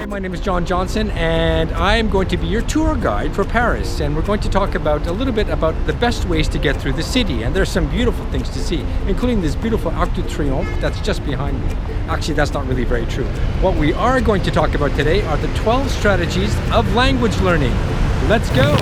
Hi, my name is John Johnson, and I am going to be your tour guide for Paris. And we're going to talk about a little bit about the best ways to get through the city. And there's some beautiful things to see, including this beautiful Arc de Triomphe that's just behind me. Actually, that's not really very true. What we are going to talk about today are the 12 strategies of language learning. Let's go!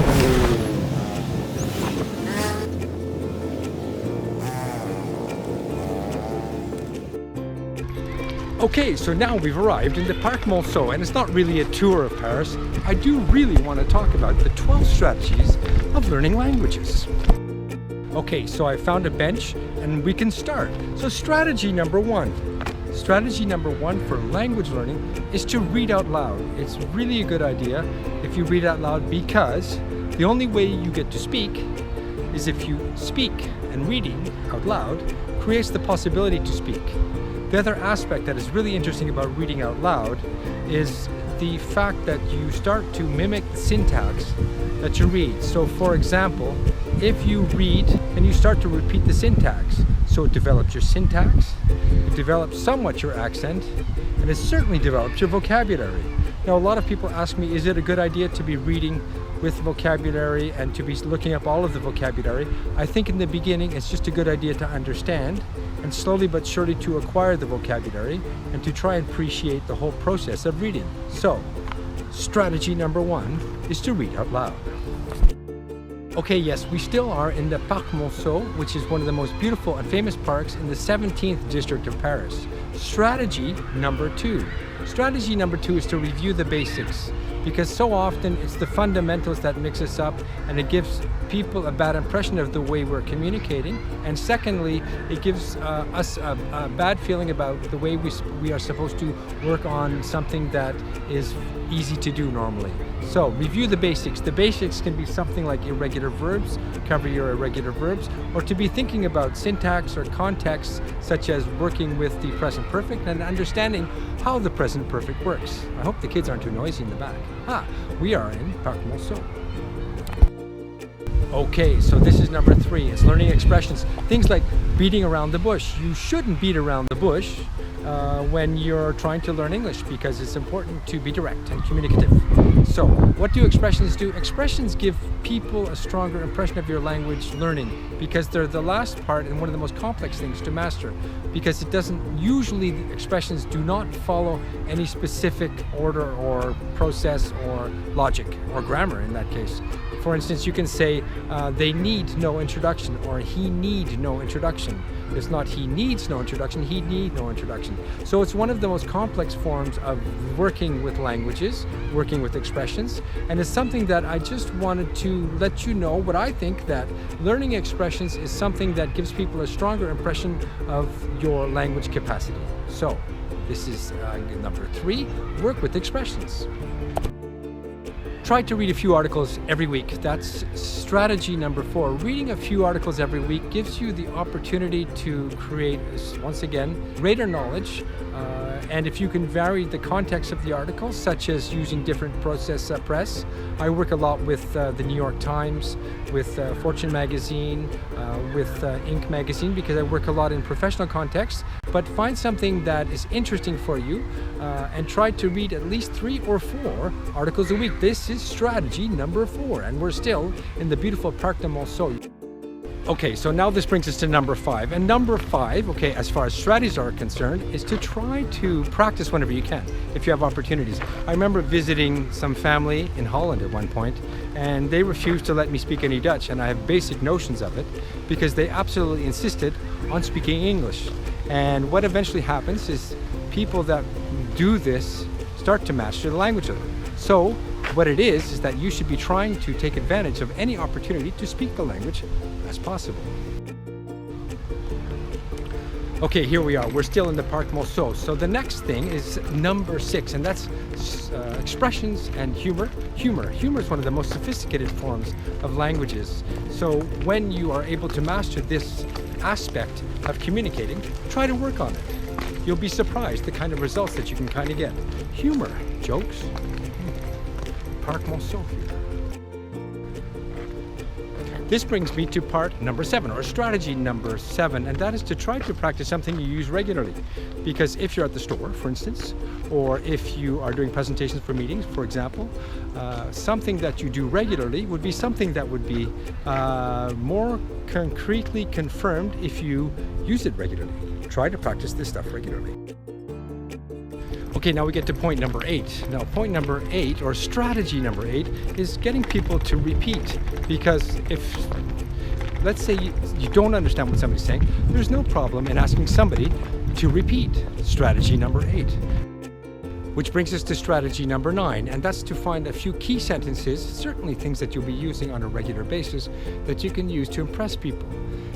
Okay, so now we've arrived in the Parc Monceau, and it's not really a tour of Paris. I do really want to talk about the 12 strategies of learning languages. Okay, so I found a bench and we can start. So strategy number one. Strategy number one for language learning is to read out loud. It's really a good idea if you read out loud, because the only way you get to speak is if you speak, and reading out loud creates the possibility to speak. The other aspect that is really interesting about reading out loud is the fact that you start to mimic the syntax that you read. So for example, if you read and you start to repeat the syntax, so it develops your syntax, it develops somewhat your accent, and it certainly develops your vocabulary. Now, a lot of people ask me, is it a good idea to be reading with vocabulary and to be looking up all of the vocabulary? I think in the beginning it's just a good idea to understand, and slowly but surely to acquire the vocabulary and to try and appreciate the whole process of reading. So, strategy number one is to read out loud. Okay, yes, we still are in the Parc Monceau, which is one of the most beautiful and famous parks in the 17th district of Paris. Strategy number two. Strategy number two is to review the basics, because so often it's the fundamentals that mix us up, and it gives people a bad impression of the way we're communicating. And secondly, it gives us a bad feeling about the way we are supposed to work on something that is easy to do normally. So review the basics. The basics can be something like irregular verbs, cover your irregular verbs, or to be thinking about syntax or context, such as working with the present perfect and understanding how the present perfect works. I hope the kids aren't too noisy in the back. We are in Parc Monceau. Okay, so this is number three. It's learning expressions. Things like beating around the bush. You shouldn't beat around the bush when you're trying to learn English, because it's important to be direct and communicative. So, what do expressions do? Expressions give people a stronger impression of your language learning, because they're the last part and one of the most complex things to master, because it doesn't usually, the expressions do not follow any specific order or process or logic or grammar in that case. For instance, you can say they need no introduction, or he need no introduction. It's not he needs no introduction, he need no introduction. So it's one of the most complex forms of working with languages, working with expressions, and it's something that I just wanted to let you know what I think, that learning expressions is something that gives people a stronger impression of your language capacity. So this is number three, work with expressions. Try to read a few articles every week. That's strategy number four. Reading a few articles every week gives you the opportunity to create, once again, greater knowledge. And if you can vary the context of the articles, such as using different process press. I work a lot with the New York Times, with Fortune magazine, with Inc magazine, because I work a lot in professional contexts. But find something that is interesting for you and try to read at least 3 or 4 articles a week. This is strategy number 4, and we're still in the beautiful Parc de Monceau. Okay, so now this brings us to number 5. And number 5, okay, as far as strategies are concerned, is to try to practice whenever you can, if you have opportunities. I remember visiting some family in Holland at one point, and they refused to let me speak any Dutch, and I have basic notions of it, because they absolutely insisted on speaking English. And what eventually happens is people that do this start to master the language of it. So what it is that you should be trying to take advantage of any opportunity to speak the language as possible. Okay, here we are. We're still in the Parc Monceau. So the next thing is number 6, and that's expressions and humor. Humor is one of the most sophisticated forms of languages. So when you are able to master this aspect of communicating, try to work on it. You'll be surprised the kind of results that you can kind of get. Humor, jokes, Parc Monceau here. This brings me to part number 7, or strategy number 7, and that is to try to practice something you use regularly. Because if you're at the store, for instance, or if you are doing presentations for meetings, for example, something that you do regularly would be something that would be more concretely confirmed if you use it regularly. Try to practice this stuff regularly. Okay, now we get to point number 8. Now, point number 8, or strategy number 8, is getting people to repeat. Because if, let's say you don't understand what somebody's saying, there's no problem in asking somebody to repeat. Strategy number 8. Which brings us to strategy number 9, and that's to find a few key sentences, certainly things that you'll be using on a regular basis, that you can use to impress people.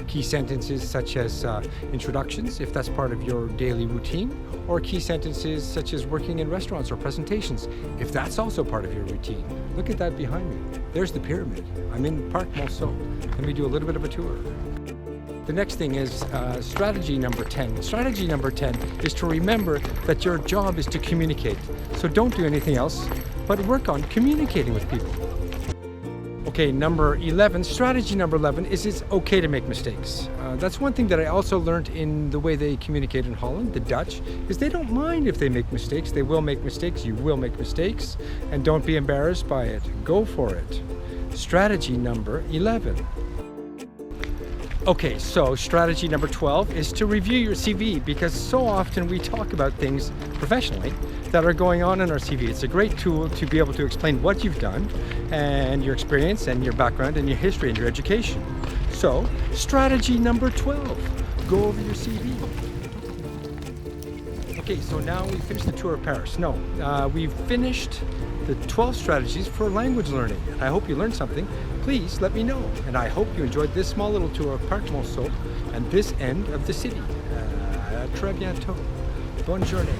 Key sentences such as introductions, if that's part of your daily routine, or key sentences such as working in restaurants or presentations, if that's also part of your routine. Look at that behind me. There's the pyramid. I'm in Parc Monceau. Let me do a little bit of a tour. The next thing is strategy number 10. Strategy number 10 is to remember that your job is to communicate. So don't do anything else, but work on communicating with people. Okay, number 11, strategy number 11 is it's okay to make mistakes. That's one thing that I also learned in the way they communicate in Holland, the Dutch, is they don't mind if they make mistakes. They will make mistakes, you will make mistakes, and don't be embarrassed by it. Go for it. Strategy number 11. Okay, so strategy number 12 is to review your CV, because so often we talk about things professionally that are going on in our CV. It's a great tool to be able to explain what you've done and your experience and your background and your history and your education. So, strategy number 12, go over your CV. Okay, so now we've finished the tour of Paris. No, we've finished the 12 strategies for language learning. And I hope you learned something. Please let me know. And I hope you enjoyed this small little tour of Parc Monceau and this end of the city. À très bientôt. Bonne journée.